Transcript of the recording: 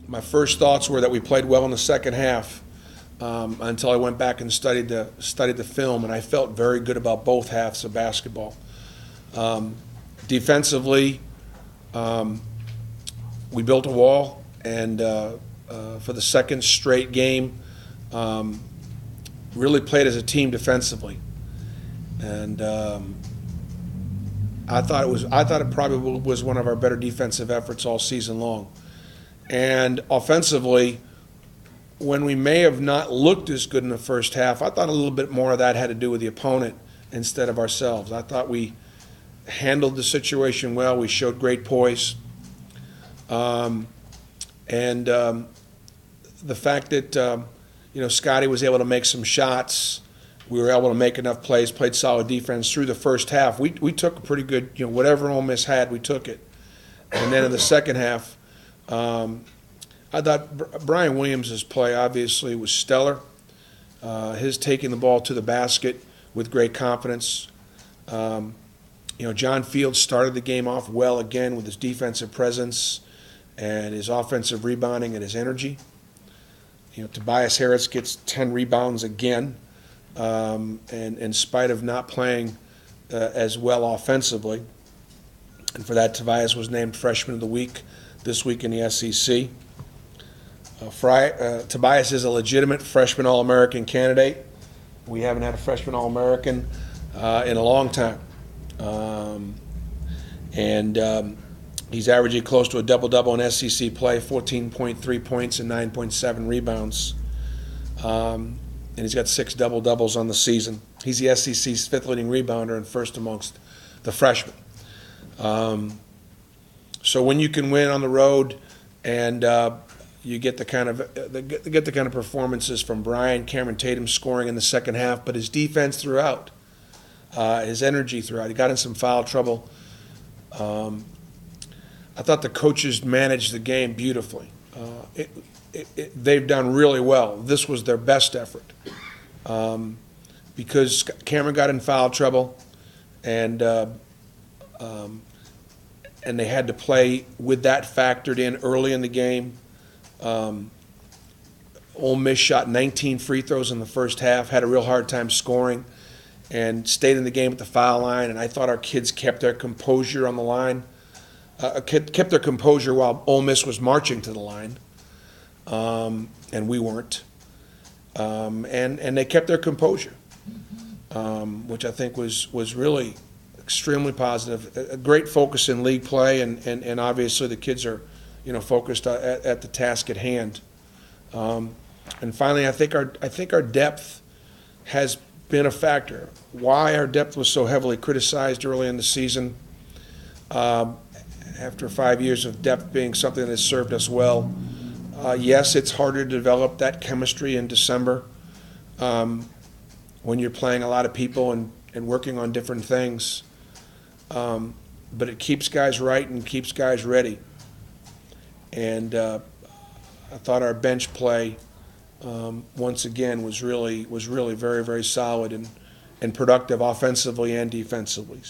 My first thoughts were that we played well in the second half until I went back and studied the film, and I felt very good about both halves of basketball. Defensively, we built a wall, and for the second straight game, really played as a team defensively. And I thought it probably was one of our better defensive efforts all season long. And offensively, when we may have not looked as good in the first half, I thought a little bit more of that had to do with the opponent instead of ourselves. I thought we handled the situation well. We showed great poise. The fact that Scotty was able to make some shots, we were able to make enough plays, played solid defense through the first half. We took a pretty good, whatever Ole Miss had, we took it. And then in the second half, I thought Brian Williams' play obviously was stellar. His taking the ball to the basket with great confidence. John Fields started the game off well again with his defensive presence and his offensive rebounding and his energy. Tobias Harris gets 10 rebounds again, and in spite of not playing as well offensively. And for that, Tobias was named Freshman of the Week this week in the SEC. Tobias is a legitimate freshman All-American candidate. We haven't had a freshman All-American in a long time. He's averaging close to a double-double in SEC play, 14.3 points and 9.7 rebounds. And he's got 6 double-doubles on the season. He's the SEC's 5th leading rebounder and first amongst the freshmen. So when you can win on the road and you get the kind of performances from Brian, Cameron Tatum scoring in the second half, but his defense throughout, his energy throughout. He got in some foul trouble. I thought the coaches managed the game beautifully. They've done really well. This was their best effort because Cameron got in foul trouble, and they had to play with that factored in early in the game. Ole Miss shot 19 free throws in the first half, had a real hard time scoring, and stayed in the game at the foul line. And I thought our kids kept their composure on the line, kept their composure while Ole Miss was marching to the line, and we weren't. And they kept their composure, which I think was really extremely positive. A great focus in league play, and obviously the kids are focused at the task at hand. And finally, I think our depth has been a factor. Why our depth was so heavily criticized early in the season, after 5 years of depth being something that has served us well. Yes, it's harder to develop that chemistry in December when you're playing a lot of people and working on different things. But it keeps guys right and keeps guys ready. And I thought our bench play once again was really very, very solid and productive offensively and defensively.